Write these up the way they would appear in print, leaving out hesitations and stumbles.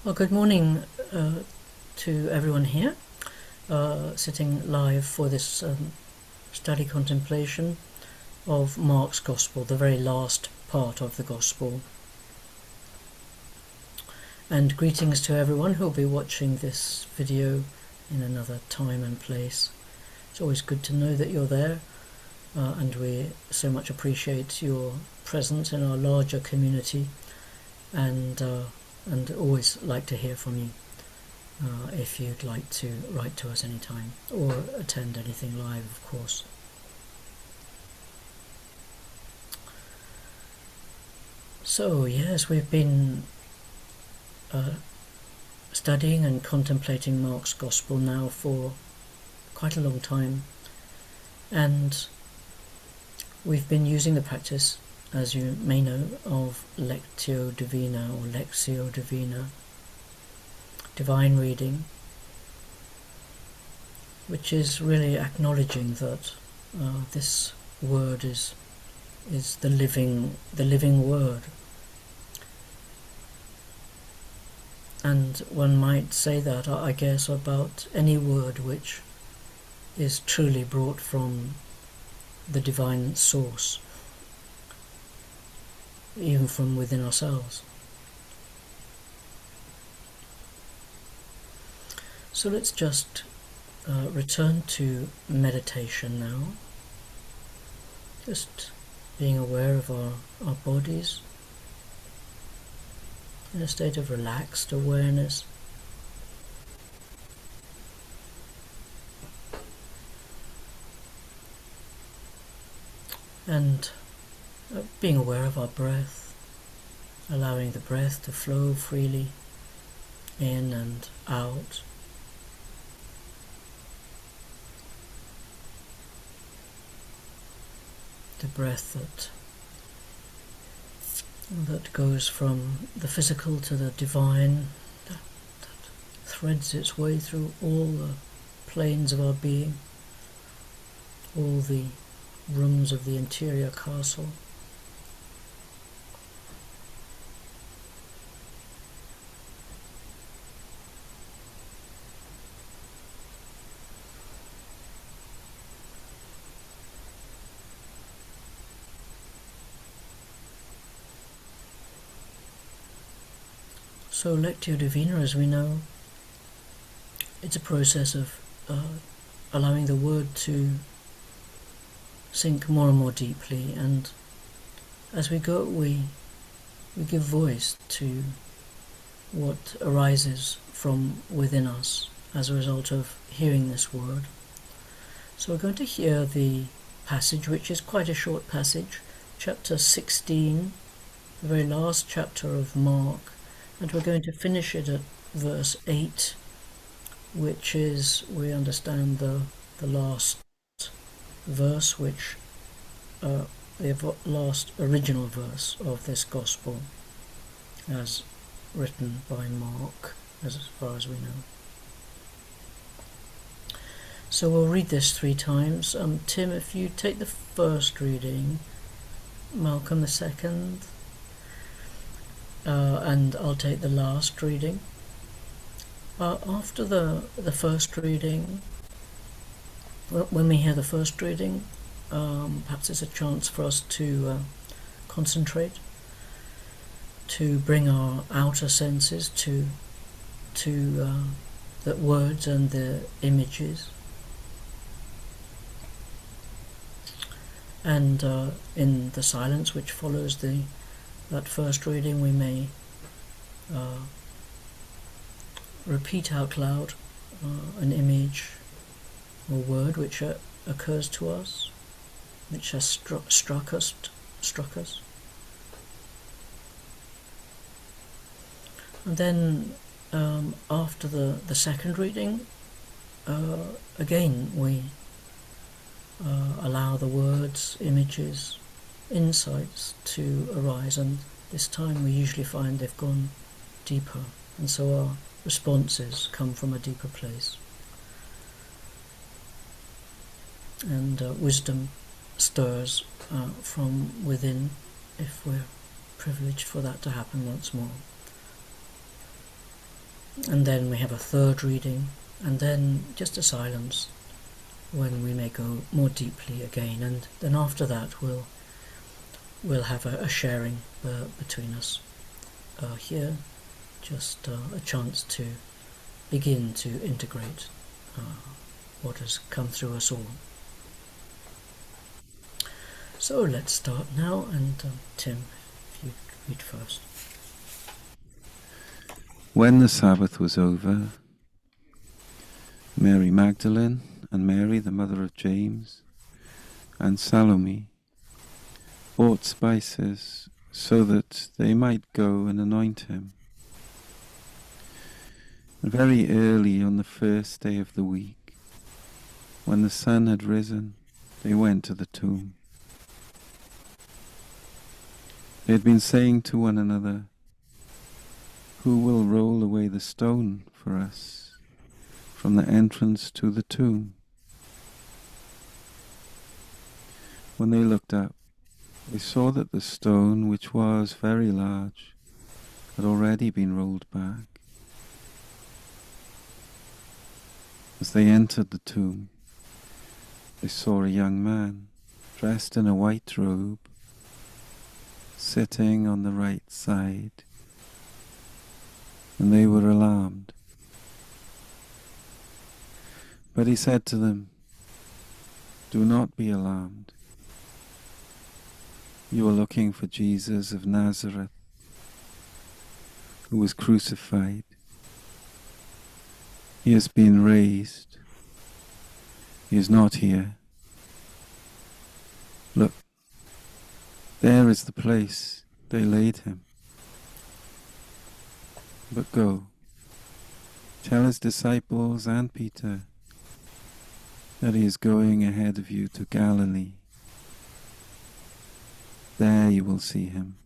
Well, good morning to everyone here, sitting live for this study contemplation of Mark's Gospel, the very last part of the Gospel. And greetings to everyone who will be watching this video in another time and place. It's always good to know that you're there, and we so much appreciate your presence in our larger community, and always like to hear from you if you'd like to write to us anytime or attend anything live, of course. So yes, we've been studying and contemplating Mark's Gospel now for quite a long time, and we've been using the practice, as you may know, of lectio divina or lectio divina, divine reading, which is really acknowledging that this word is the living word. And one might say that, I guess, about any word which is truly brought from the divine source, even from within ourselves. So let's just return to meditation now, just being aware of our bodies in a state of relaxed awareness. And being aware of our breath, allowing the breath to flow freely in and out. The breath that goes from the physical to the divine, that threads its way through all the planes of our being, all the rooms of the interior castle. So lectio divina, as we know, it's a process of allowing the word to sink more and more deeply, and as we go we give voice to what arises from within us as a result of hearing this word. So we're going to hear the passage, which is quite a short passage, chapter 16, the very last chapter of Mark, and we're going to finish it at verse 8, which is, we understand, the last verse, which the last original verse of this Gospel as written by Mark, as far as we know. So we'll read this 3 times. Tim, if you take the first reading, Malcolm the second, and I'll take the last reading. After the first reading, when we hear the first reading, perhaps it's a chance for us to concentrate, to bring our outer senses to the words and the images. And in the silence which follows that first reading, we may repeat out loud an image or word which occurs to us, which has struck us. And then after the second reading, again we allow the words, images, insights to arise, and this time we usually find they've gone deeper, and so our responses come from a deeper place, and wisdom stirs from within, if we're privileged for that to happen once more. and then we have a third reading, and then just a silence when we may go more deeply again, and then after that we'll have a sharing between us here, just a chance to begin to integrate what has come through us all. So let's start now, and Tim, if you read first. When the Sabbath was over, Mary Magdalene and Mary, the mother of James, and Salome bought spices so that they might go and anoint him. And very early on the first day of the week, when the sun had risen, they went to the tomb. They had been saying to one another, "Who will roll away the stone for us from the entrance to the tomb?" When they looked up, they saw that the stone, which was very large, had already been rolled back. As they entered the tomb, they saw a young man dressed in a white robe, sitting on the right side, and they were alarmed. But he said to them, "Do not be alarmed. You are looking for Jesus of Nazareth, who was crucified. He has been raised. He is not here. Look, there is the place they laid him. But go, tell his disciples and Peter that he is going ahead of you to Galilee. There you will see him,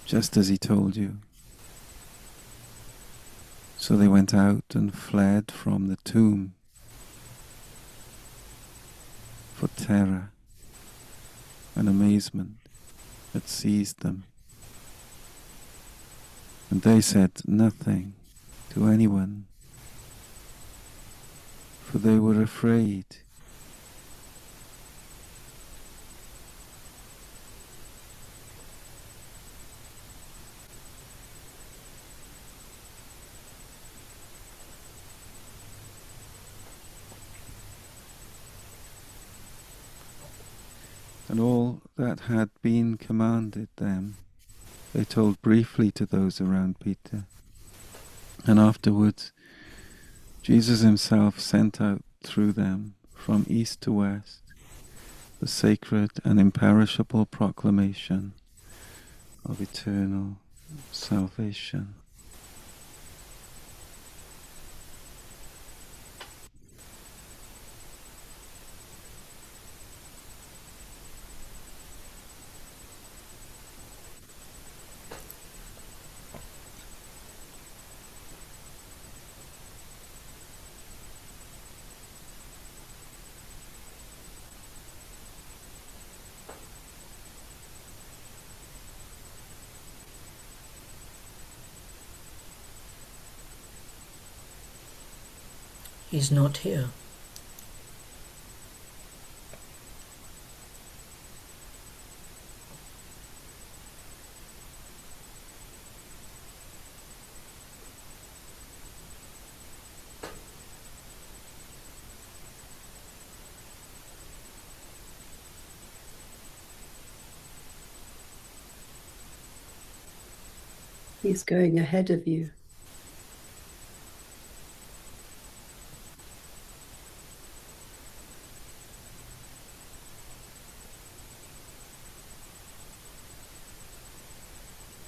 just as he told you." So they went out and fled from the tomb, for terror and amazement had seized them. And they said nothing to anyone, for they were afraid. And all that had been commanded them, they told briefly to those around Peter. And afterwards, Jesus himself sent out through them from east to west the sacred and imperishable proclamation of eternal salvation. He's not here. He's going ahead of you.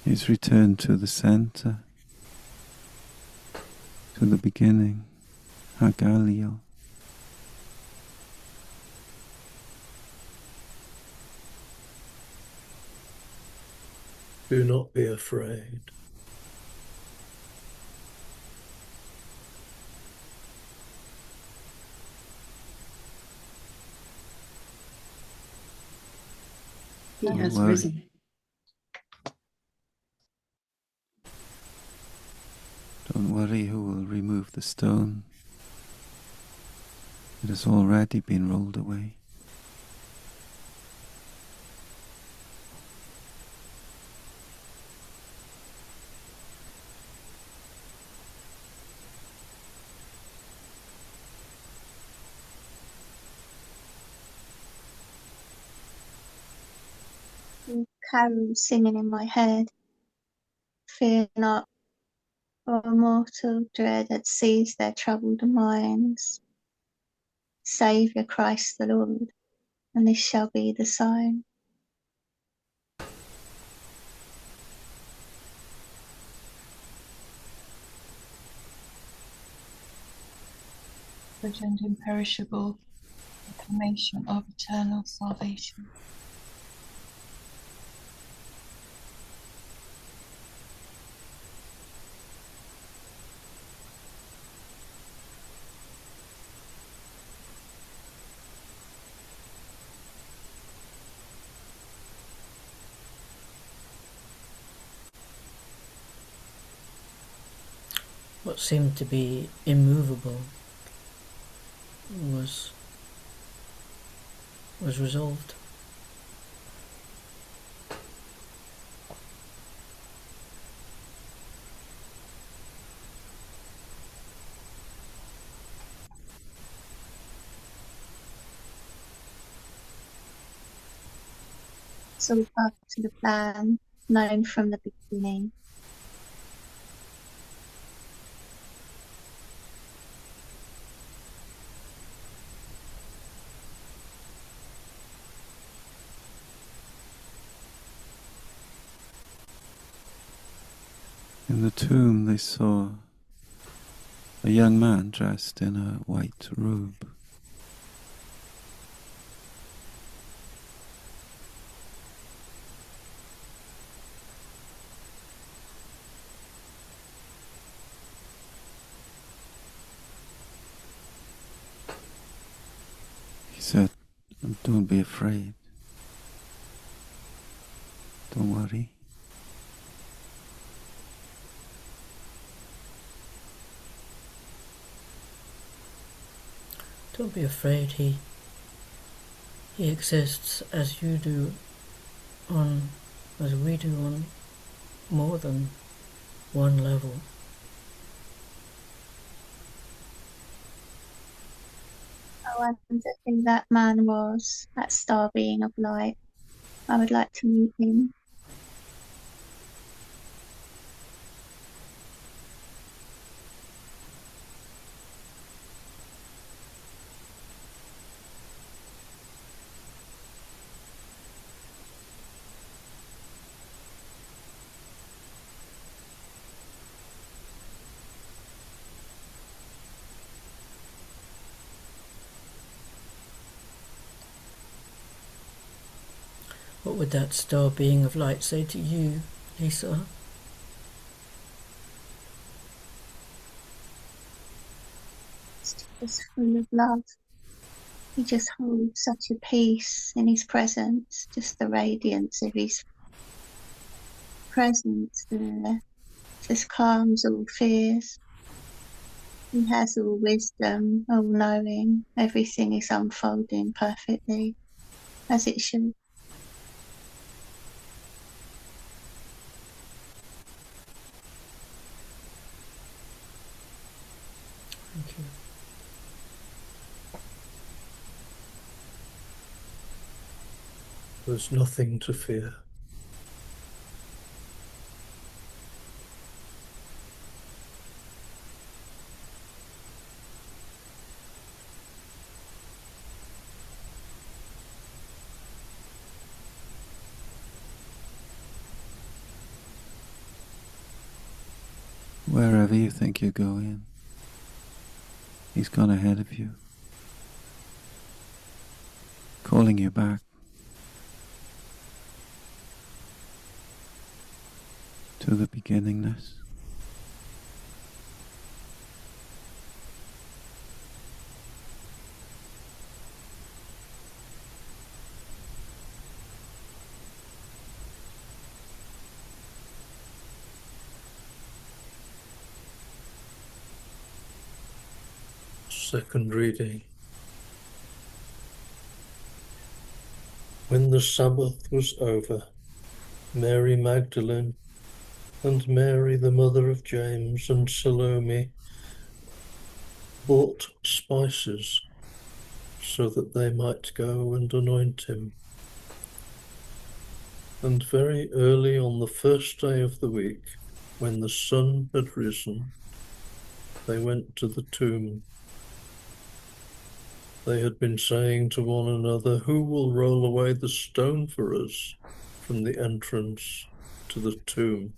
He's returned to the center, to the beginning, Hagalio. Do not be afraid. He has risen. the stone, it has already been rolled away. Carols singing in my head. Fear not, or mortal dread that sees their troubled minds. Saviour Christ the Lord, and this shall be the sign. Good and imperishable proclamation of eternal salvation. What seemed to be immovable was resolved. It's all part of the plan, known from the beginning. In the tomb they saw a young man dressed in a white robe. He said, "Don't be afraid. Don't worry. Don't be afraid, he exists as you do as we do on more than one level. I wonder who that man was, that star being of light. I would like to meet him. What would that star being of light say to you, Lisa? It's just full of love. He just holds such a peace in his presence, just the radiance of his presence there just calms all fears. He has all wisdom, all knowing. Everything is unfolding perfectly as it should. Thank you. There's nothing to fear. Wherever you think you're going, he's gone ahead of you, calling you back to the beginningness. Second reading. When the Sabbath was over, Mary Magdalene and Mary, the mother of James, and Salome bought spices so that they might go and anoint him. And very early on the first day of the week, when the sun had risen, they went to the tomb. They had been saying to one another, "Who will roll away the stone for us from the entrance to the tomb?"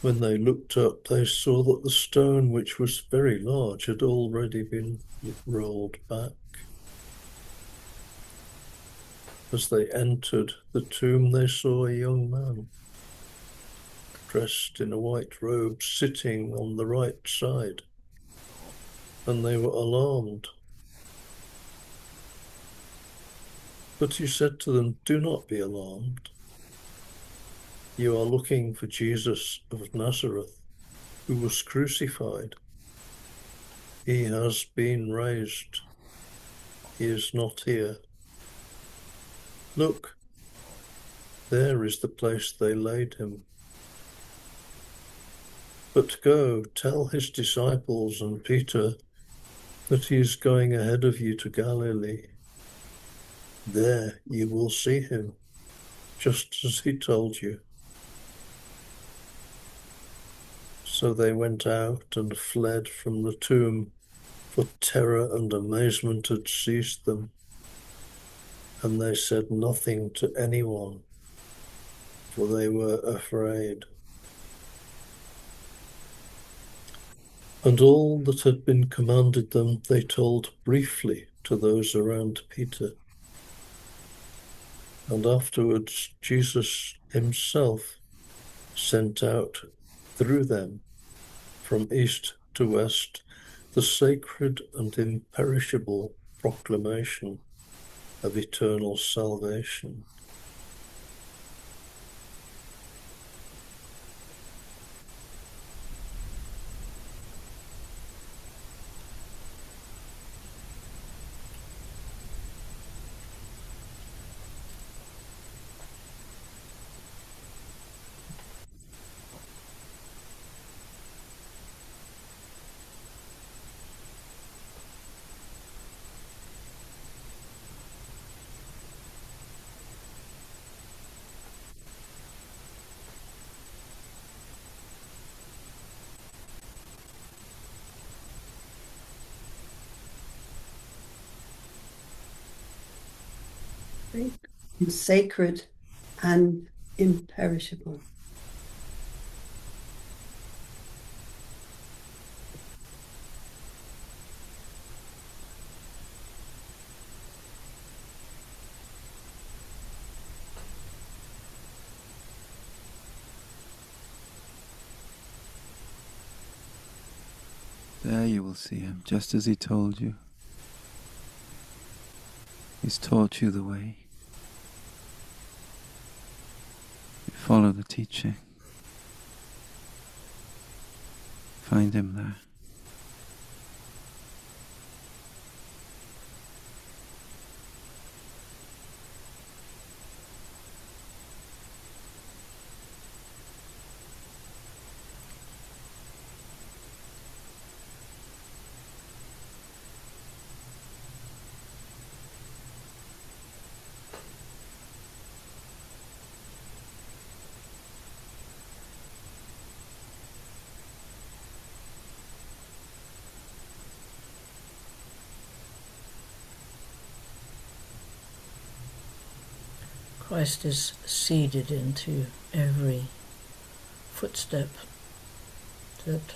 When they looked up, they saw that the stone, which was very large, had already been rolled back. As they entered the tomb, they saw a young man, dressed in a white robe, sitting on the right side, and they were alarmed. But he said to them, "Do not be alarmed. You are looking for Jesus of Nazareth, who was crucified. He has been raised. He is not here. Look, there is the place they laid him. But go, tell his disciples and Peter that he is going ahead of you to Galilee. There you will see him, just as he told you." So they went out and fled from the tomb, for terror and amazement had seized them, and they said nothing to anyone, for they were afraid. And all that had been commanded them they told briefly to those around Peter. And afterwards Jesus himself sent out through them from east to west the sacred and imperishable proclamation of eternal salvation. Sacred and imperishable. There you will see him, just as he told you. He's taught you the way. You follow the teaching. Find him there. Christ is seeded into every footstep that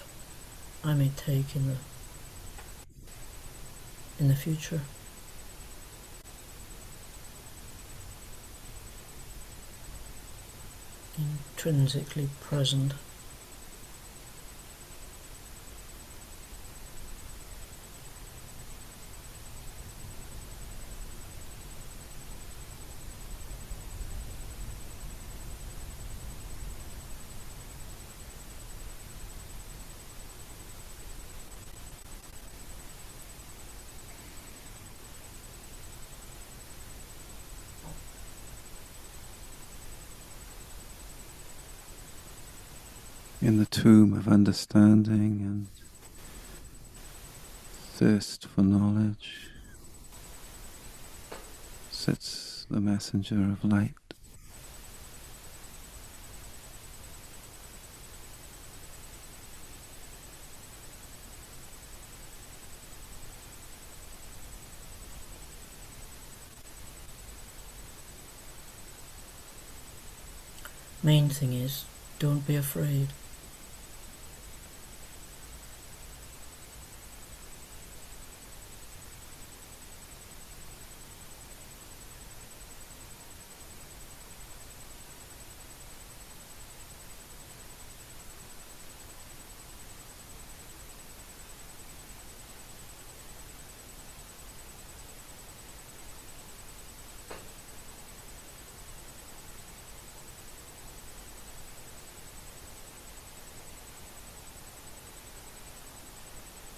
I may take in the future. Intrinsically present. in the tomb of understanding and thirst for knowledge sits the messenger of light. Main thing is, don't be afraid.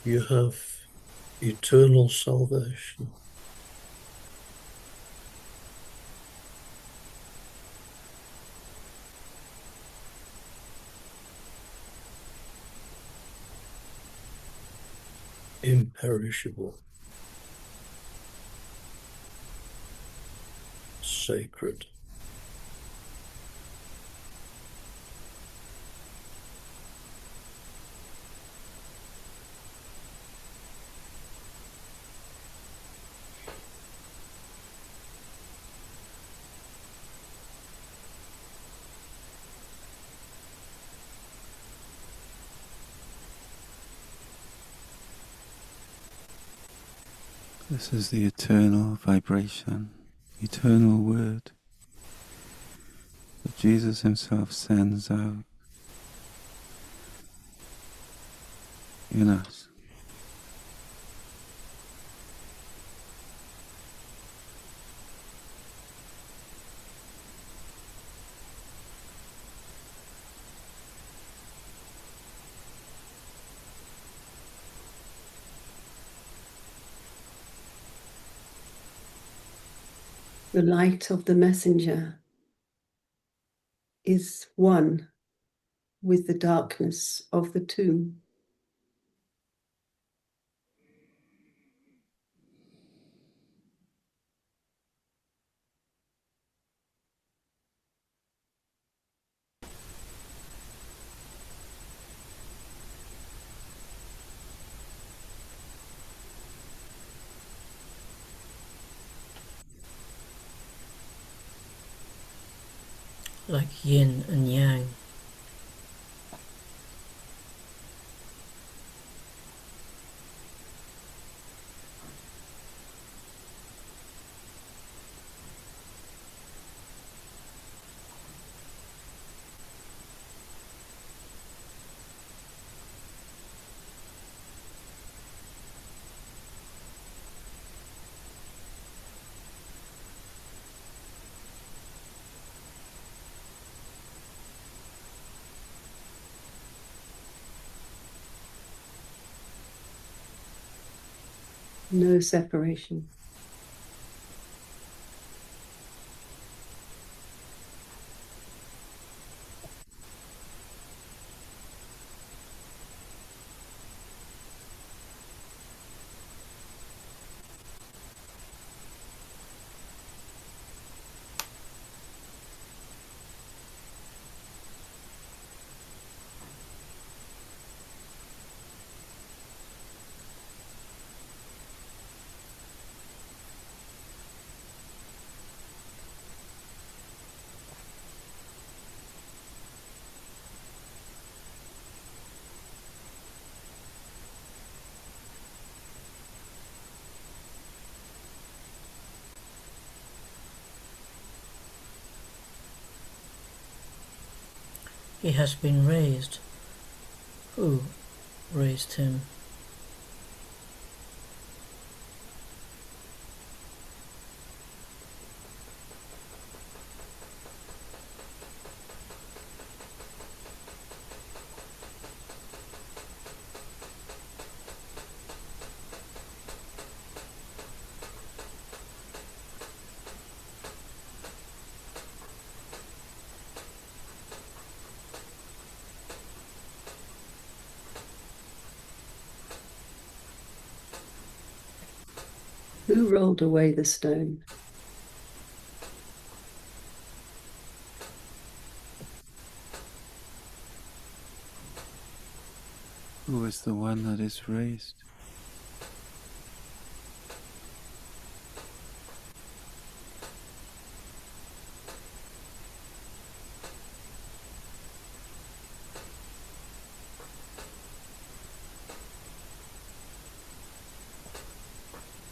You have eternal salvation. Imperishable. Sacred. This is the eternal vibration, eternal word that Jesus himself sends out in us. The light of the messenger is one with the darkness of the tomb. Like yin and yang. No separation. He has been raised. Who raised him? Who rolled away the stone? Who is the one that is raised?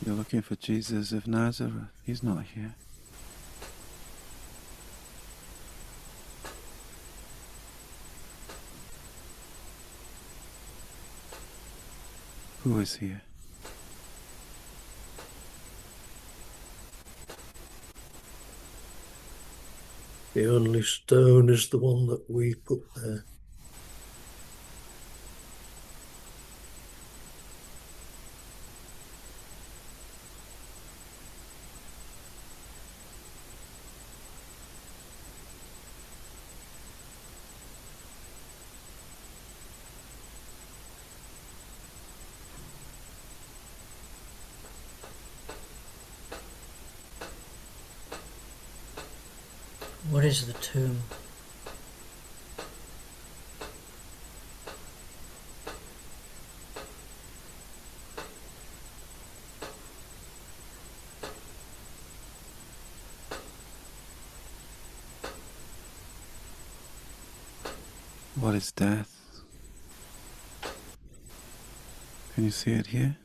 You're looking for Jesus of Nazareth. He's not here. Who is here? The only stone is the one that we put there. What is the tomb? What is death? Can you see it here?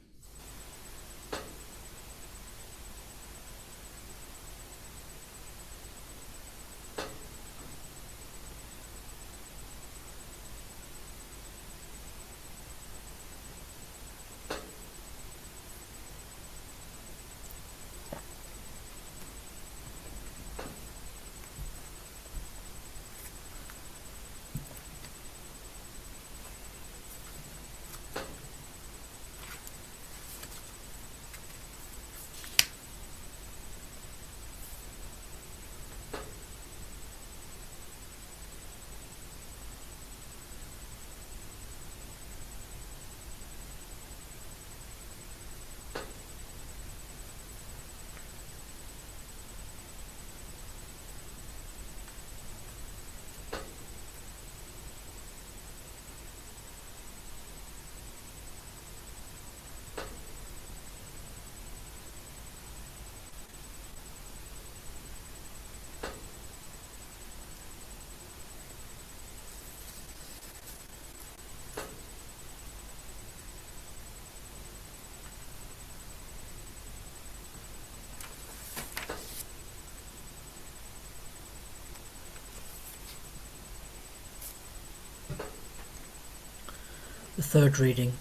The third reading,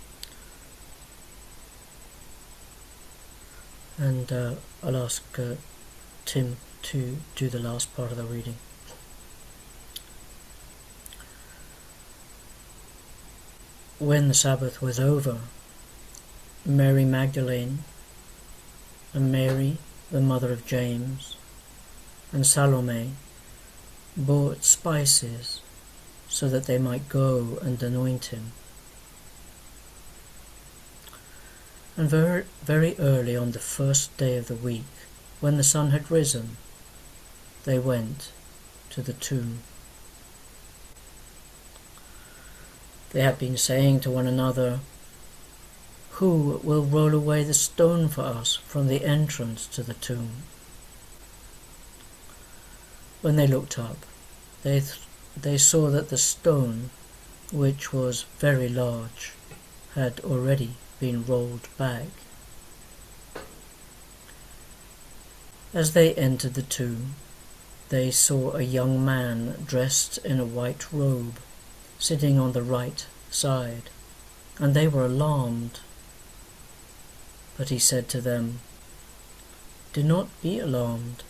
and I'll ask Tim to do the last part of the reading. When the Sabbath was over, Mary Magdalene and Mary, the mother of James, and Salome bought spices so that they might go and anoint him. And very early on the first day of the week, when the sun had risen, they went to the tomb. They had been saying to one another, "Who will roll away the stone for us from the entrance to the tomb?" When they looked up, they saw that the stone, which was very large, had already been rolled back. As they entered the tomb, they saw a young man dressed in a white robe, sitting on the right side, and they were alarmed. But he said to them, "Do not be alarmed.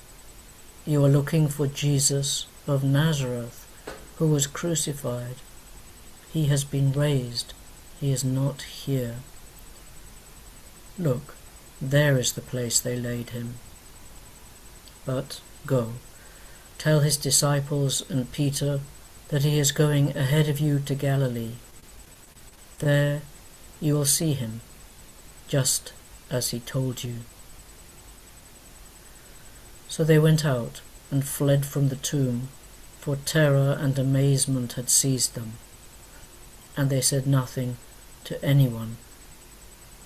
You are looking for Jesus of Nazareth, who was crucified. He has been raised. He is not here. Look, there is the place they laid him. But go, tell his disciples and Peter that he is going ahead of you to Galilee. There you will see him, just as he told you." So they went out and fled from the tomb, for terror and amazement had seized them. And they said nothing to anyone,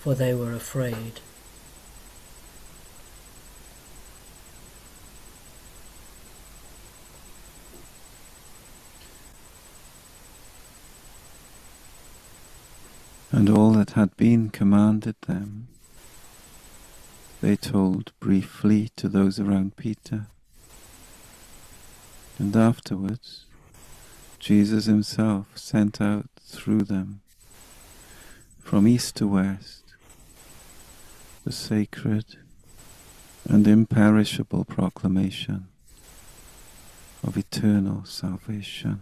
for they were afraid. And all that had been commanded them, they told briefly to those around Peter. And afterwards, Jesus himself sent out through them, from east to west, the sacred and imperishable proclamation of eternal salvation.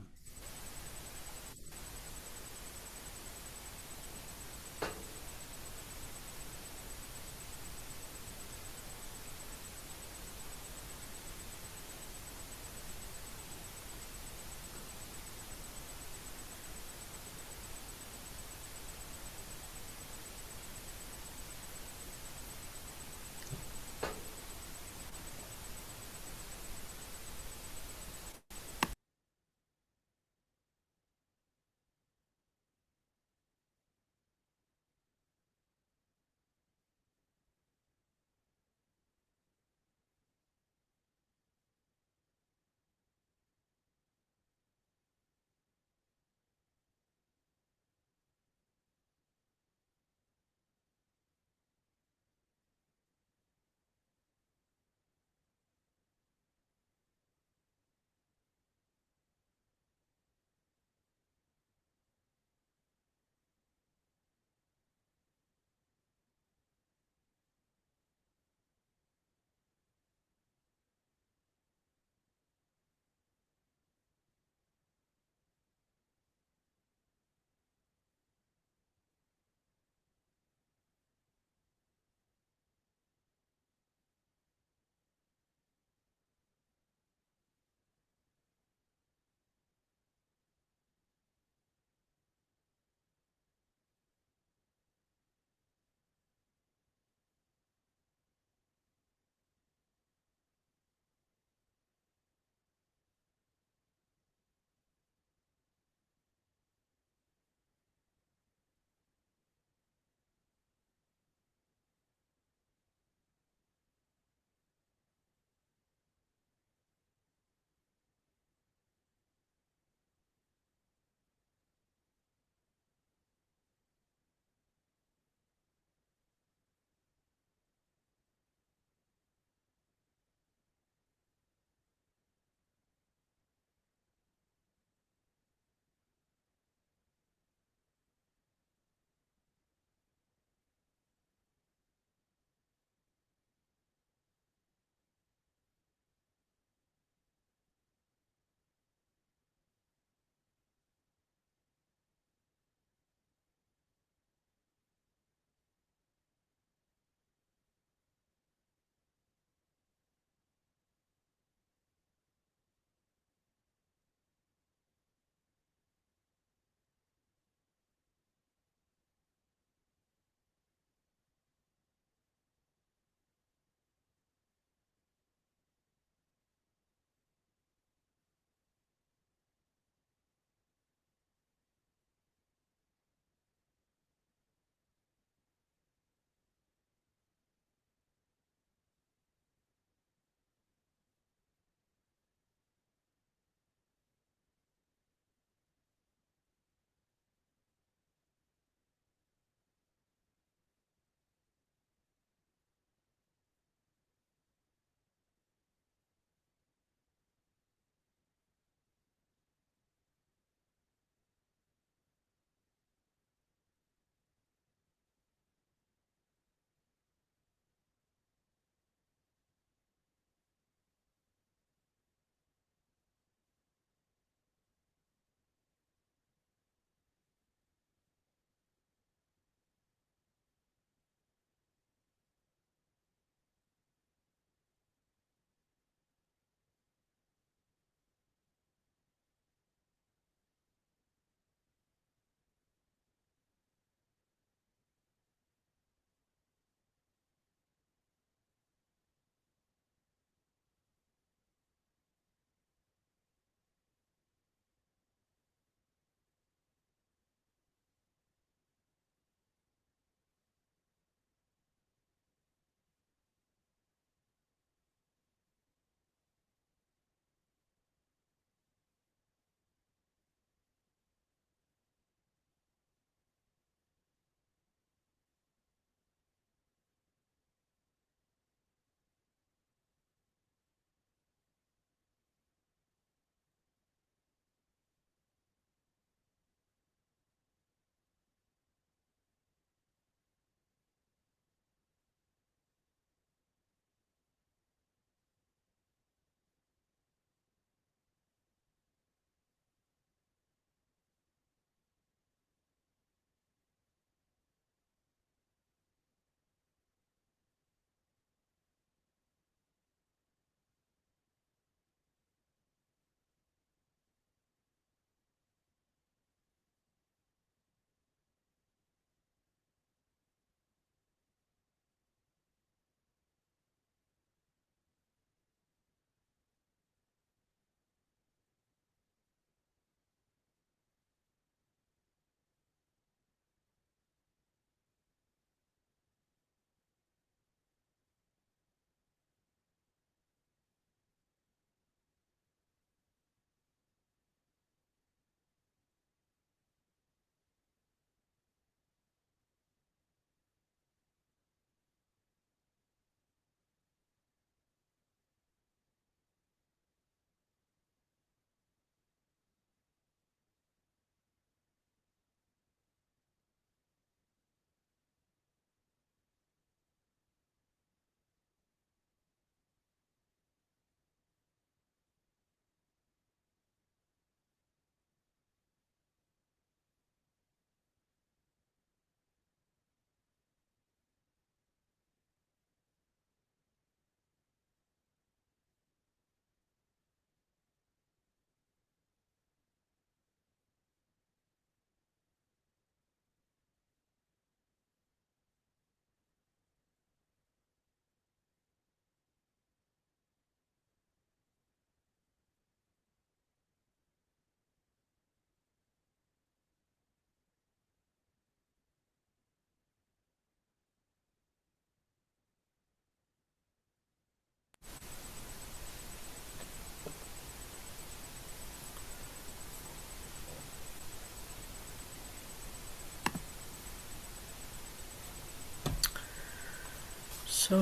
So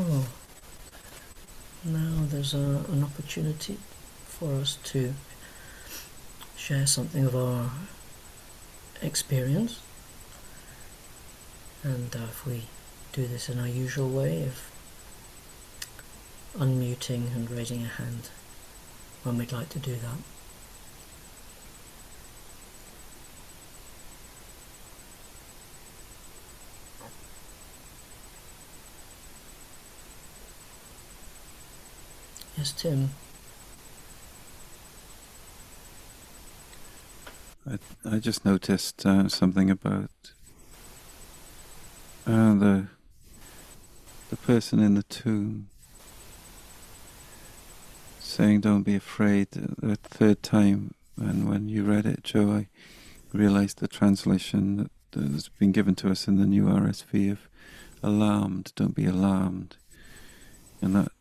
now there's an opportunity for us to share something of our experience, and if we do this in our usual way of unmuting and raising a hand when we'd like to do that. Yes, Tim. I just noticed something about the person in the tomb saying "Don't be afraid" the third time, and when you read it, Joe, I realized the translation that has been given to us in the new RSV of "alarmed, don't be alarmed," and that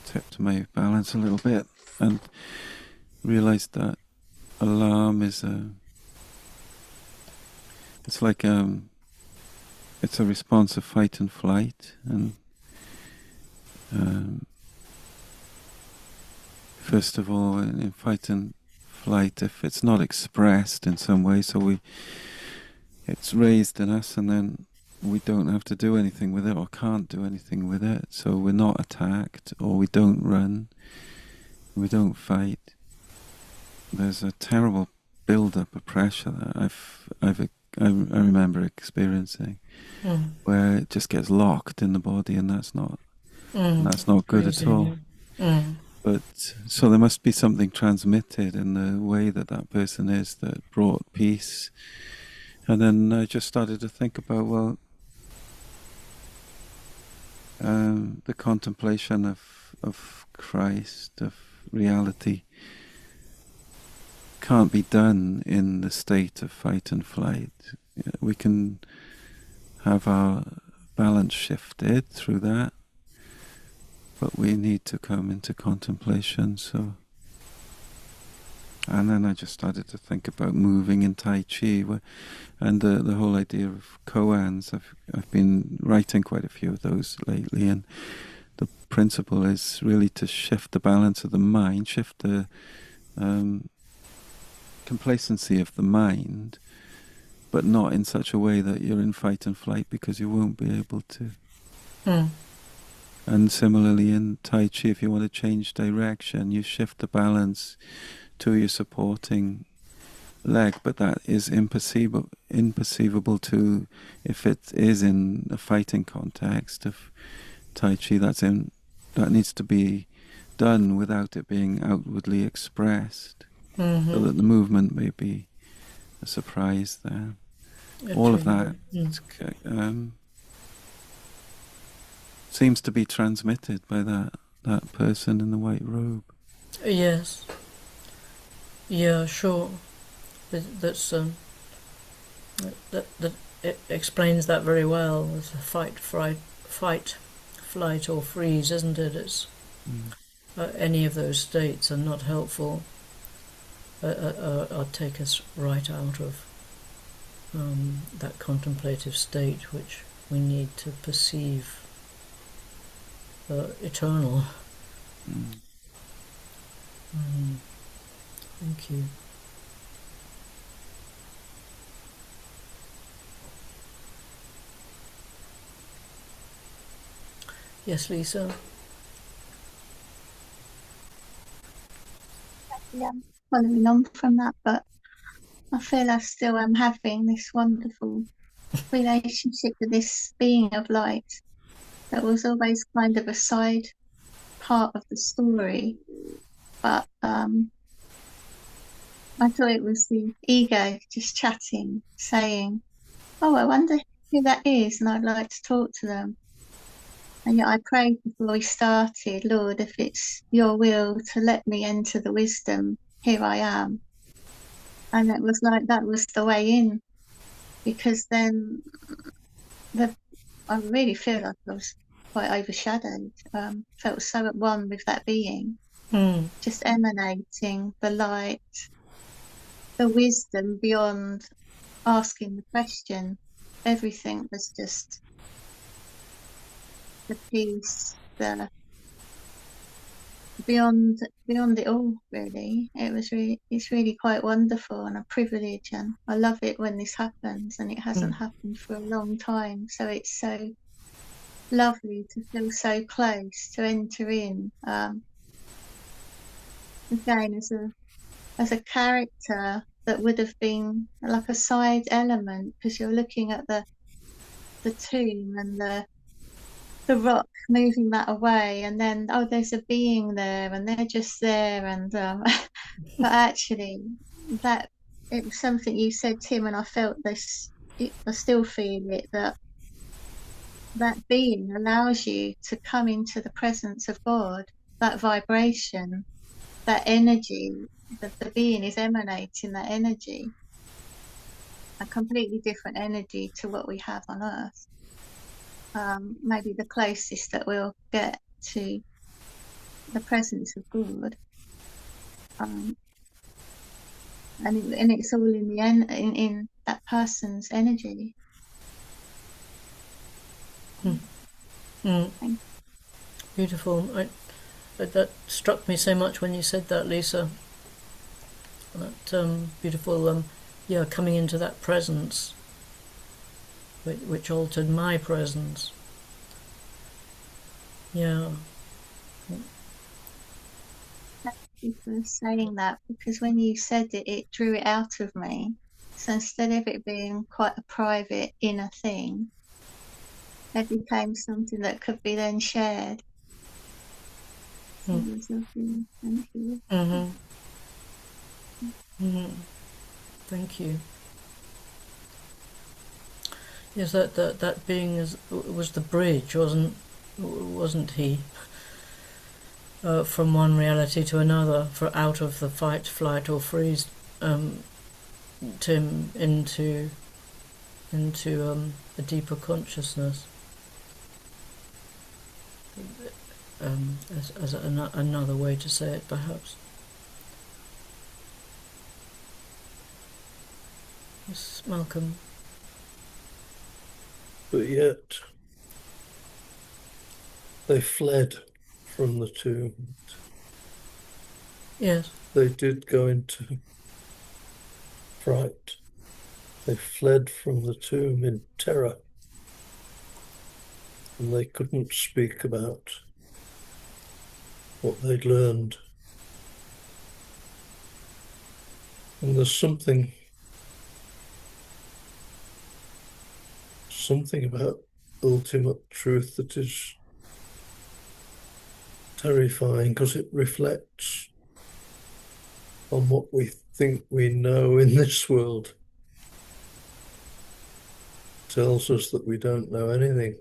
tipped my balance a little bit, and realized that alarm is it's like it's a response of fight and flight, and first of all, in fight and flight, if it's not expressed in some way, so it's raised in us, and then we don't have to do anything with it or can't do anything with it, so we're not attacked, or we don't run, we don't fight. There's a terrible build-up of pressure that I remember experiencing, where it just gets locked in the body, and that's not good at all. But so there must be something transmitted in the way that person is that brought peace. And then I just started to think about, the contemplation of Christ, of reality, can't be done in the state of fight and flight. We can have our balance shifted through that, but we need to come into contemplation. So, and then I just started to think about moving in Tai Chi, and the whole idea of koans. I've been writing quite a few of those lately, and the principle is really to shift the balance of the mind, shift the complacency of the mind, but not in such a way that you're in fight and flight, because you won't be able to. And similarly in Tai Chi, if you want to change direction, you shift the balance to your supporting leg, but that is imperceivable to, if it is in a fighting context of Tai Chi, that needs to be done without it being outwardly expressed, so that the movement may be a surprise there. All of that seems to be transmitted by that person in the white robe. Yes. Yeah, sure. That it explains that very well. It's a fight, flight, or freeze, isn't it? It's any of those states are not helpful. Take us right out of that contemplative state, which we need to perceive eternal. Thank you. Yes, Lisa? Yeah, following on from that, but I feel I still am having this wonderful relationship with this being of light that was always kind of a side part of the story, but I thought it was the ego just chatting, saying, "Oh, I wonder who that is, and I'd like to talk to them." And yet I prayed before we started, "Lord, if it's your will to let me enter the wisdom, here I am." And it was like that was the way in, because then I really feel like I was quite overshadowed, felt so at one with that being, just emanating the light, the wisdom beyond asking the question. Everything was just the peace, the beyond it all. Really, it's really quite wonderful and a privilege, and I love it when this happens, and it hasn't happened for a long time. So it's so lovely to feel so close, to enter in again as a character that would have been like a side element, because you're looking at the tomb and the rock, moving that away, and then there's a being there and they're just there, and but actually that it was something you said, Tim, and I felt this, I still feel it, that being allows you to come into the presence of God, that vibration, that energy, the being is emanating that energy, a completely different energy to what we have on earth. Maybe the closest that we'll get to the presence of God, and it's all in the in that person's energy. Beautiful. That struck me so much when you said that, Lisa. That beautiful, coming into that presence, which altered my presence. Yeah. Thank you for saying that, because when you said it, it drew it out of me. So instead of it being quite a private inner thing, it became something that could be then shared. So it was lovely. Thank you. Thank you. Yes, that being was the bridge, wasn't he? From one reality to another, for out of the fight, flight, or freeze, Tim into a deeper consciousness, as another way to say it, perhaps. Yes, Malcolm. But yet they fled from the tomb. Yes. They did go into fright. They fled from the tomb in terror. And they couldn't speak about what they'd learned. And there's something about ultimate truth that is terrifying, because it reflects on what we think we know in this world. It tells us that we don't know anything.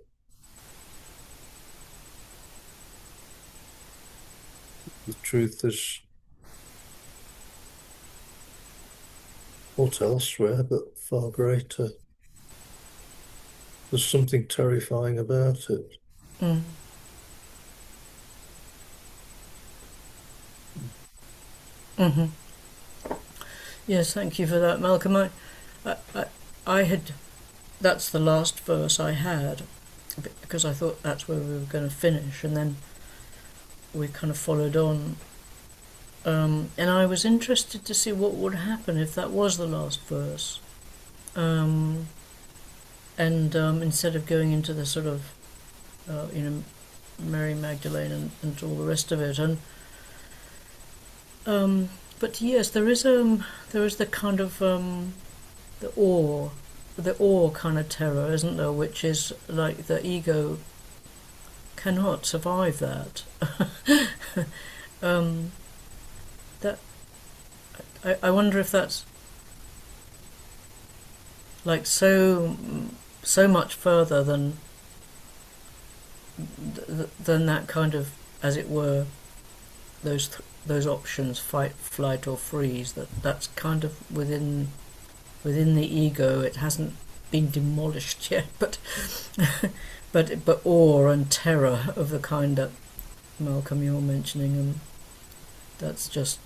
The truth is not elsewhere, but far greater. There's something terrifying about it. Yes, thank you for that, Malcolm. I had, that's the last verse I had, because I thought that's where we were going to finish, and then we kind of followed on. And I was interested to see what would happen if that was the last verse. And instead of going into the sort of, Mary Magdalene and all the rest of it, and but yes, there is the kind of the awe kind of terror, isn't there? Which is like the ego cannot survive that. That I wonder if that's like so much further than that kind of, as it were, those options, fight, flight, or freeze. That's kind of within the ego. It hasn't been demolished yet, but but awe and terror of the kind that Malcolm you're mentioning, and that's just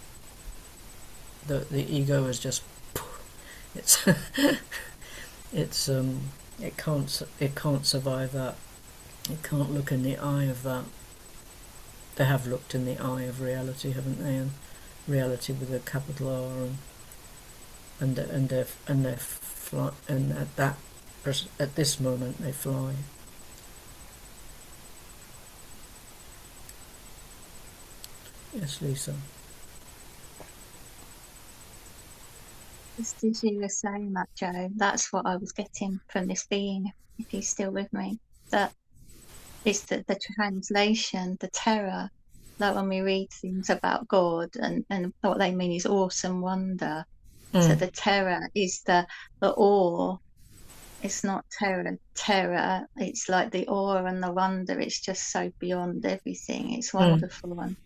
the ego is just it can't survive that. You can't look in the eye of that. They have looked in the eye of reality, haven't they? And reality with a capital R, and they're fly, and at this moment they fly. Yes, Lisa. Just as you were saying that, Joe, that's what I was getting from this being, if he's still with me. That it's the translation, the terror, that when we read things about God and what they mean is awesome wonder. So the terror is the awe. It's not terror. It's like the awe and the wonder. It's just so beyond everything. It's wonderful. And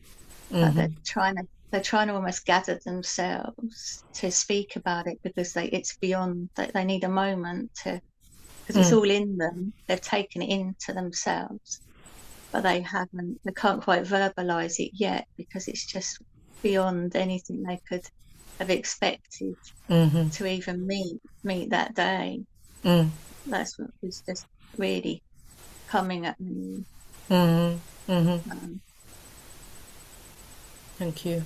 they're trying to almost gather themselves to speak about it because it's beyond. They need a moment to, because it's all in them. They've taken it into themselves, but they can't quite verbalize it yet because it's just beyond anything they could have expected to even meet that day. That's what was just really coming at me. Thank you.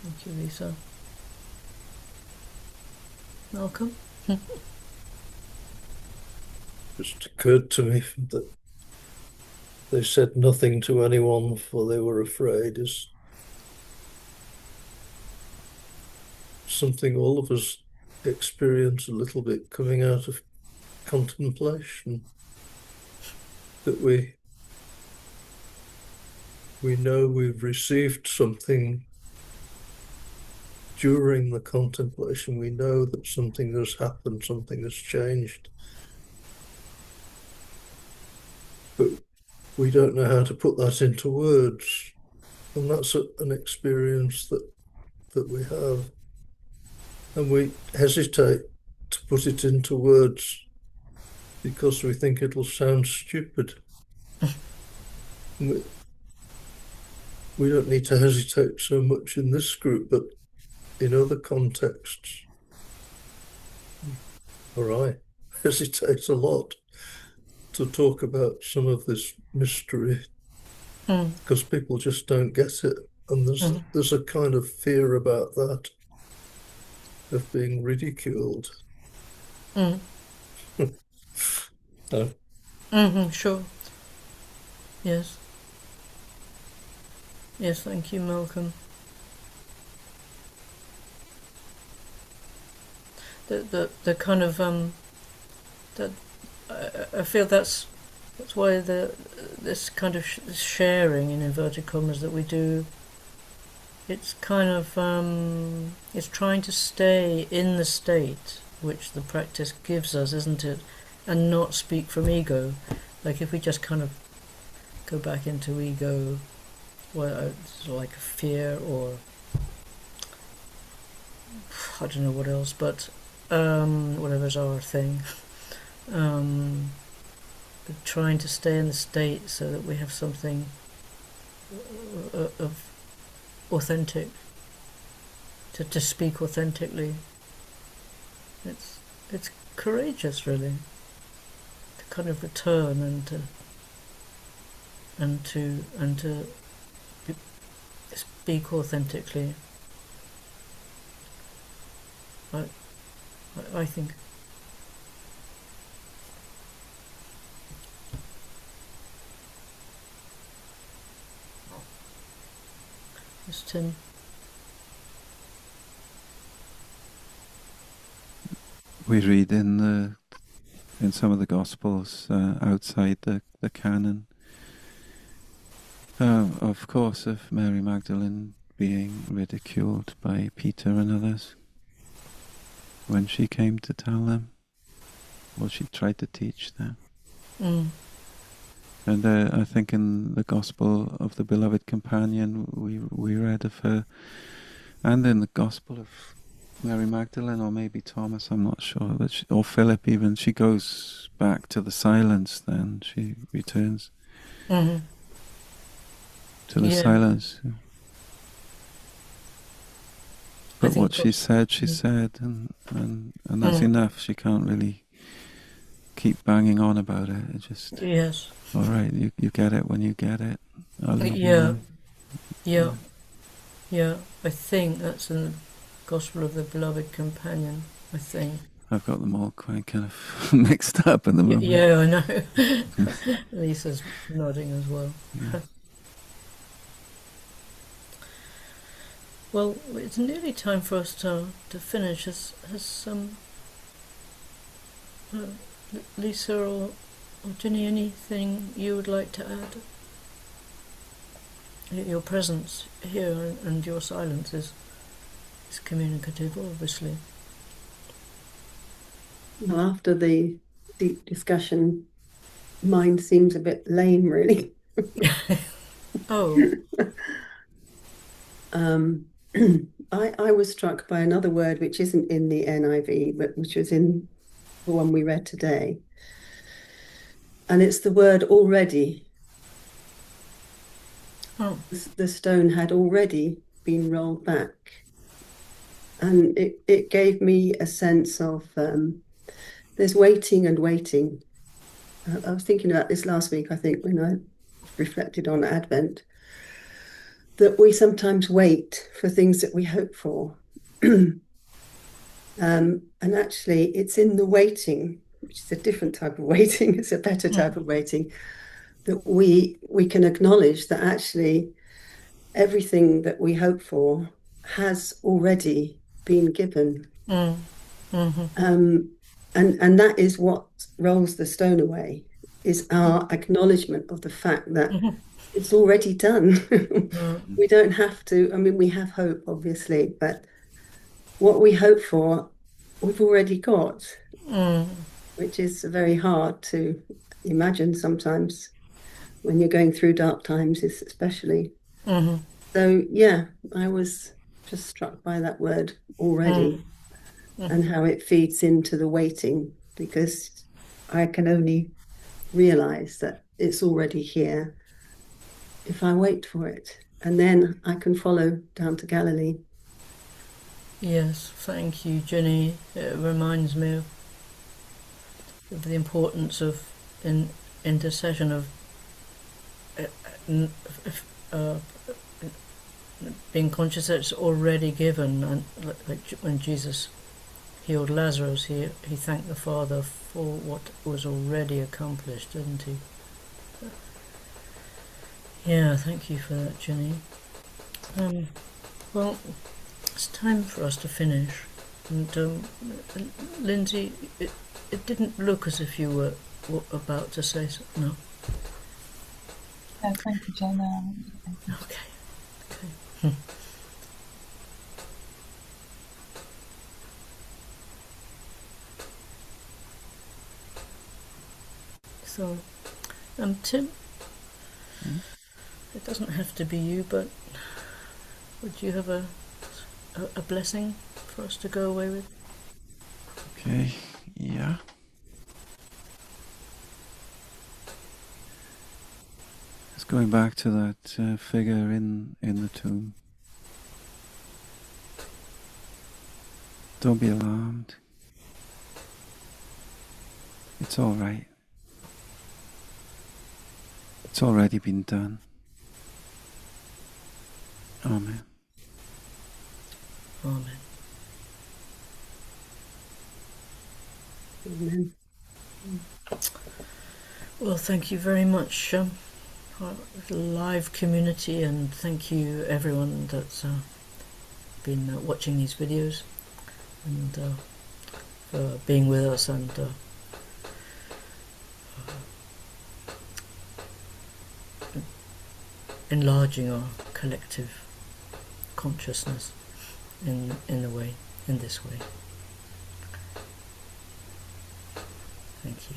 Thank you, Lisa. Malcolm? Just occurred to me that they said nothing to anyone for they were afraid is something all of us experience a little bit coming out of contemplation, that we know we've received something during the contemplation. We know that something has happened, something has changed, but we don't know how to put that into words, and that's an experience that we have, and we hesitate to put it into words because we think it'll sound stupid. We don't need to hesitate so much in this group, but in other contexts, or I hesitate a lot to talk about some of this mystery because people just don't get it, and there's a kind of fear about that, of being ridiculed. Sure. Yes. Yes, thank you, Malcolm. The kind of that I feel that's why this kind of sharing in inverted commas that we do. It's kind of it's trying to stay in the state which the practice gives us, isn't it? And not speak from ego. Like if we just kind of go back into ego, well, it's like fear or I don't know what else, but whatever's our thing. But trying to stay in the state so that we have something of authentic, to speak authentically. It's courageous, really, to kind of return and to speak authentically. I think. Yes, Tim. We read in some of the Gospels outside the canon, of course, of Mary Magdalene being ridiculed by Peter and others when she came to tell them what she tried to teach them. And I think in the Gospel of the Beloved Companion we read of her, and in the Gospel of Mary Magdalene, or maybe Thomas, I'm not sure, but or Philip even, she goes back to the silence then. She returns to the silence. But what she said, and that's enough. She can't really keep banging on about it. It just, Yes. all right, you get it when you get it. I'll leave you Yeah. alone. Yeah. I think that's in the Gospel of the Beloved Companion, I think. I've got them all quite kind of mixed up at the moment. Yeah, I know. Lisa's nodding as well. Yeah. Well, it's nearly time for us to finish. Has Lisa or Ginny anything you would like to add? Your presence here and your silence is communicative, obviously. Well, after the deep discussion, mine seems a bit lame, really. Oh. I was struck by another word which isn't in the NIV, but which was in the one we read today. And it's the word already. Oh. The stone had already been rolled back. And it gave me a sense of there's waiting and waiting. I was thinking about this last week, I think, when I reflected on Advent, that we sometimes wait for things that we hope for. And actually, it's in the waiting, which is a different type of waiting, it's a better type of waiting, that we can acknowledge that actually everything that we hope for has already been given. Mm-hmm. And that is what rolls the stone away, is our acknowledgement of the fact that it's already done. We don't have to, I mean, we have hope, obviously, but what we hope for, we've already got, which is very hard to imagine sometimes when you're going through dark times, especially. So, yeah, I was just struck by that word already and how it feeds into the waiting, because I can only realize that it's already here if I wait for it, and then I can follow down to Galilee. Yes, thank you, Ginny. It reminds me of the importance of intercession, of being conscious that it's already given. And like when Jesus healed Lazarus, he thanked the Father for what was already accomplished, didn't he? Yeah, thank you for that, Ginny. Well, it's time for us to finish. And Lindsay, it didn't look as if you were about to say something. No. Oh, thank you, Jenna. Okay. So, Tim, it doesn't have to be you, but would you have a blessing for us to go away with? Okay, yeah. Just going back to that figure in the tomb. Don't be alarmed. It's all right. It's already been done. Amen. Amen. Amen. Well, thank you very much, our live community, and thank you everyone that's been watching these videos, and for being with us and enlarging our collective consciousness in this way. Thank you.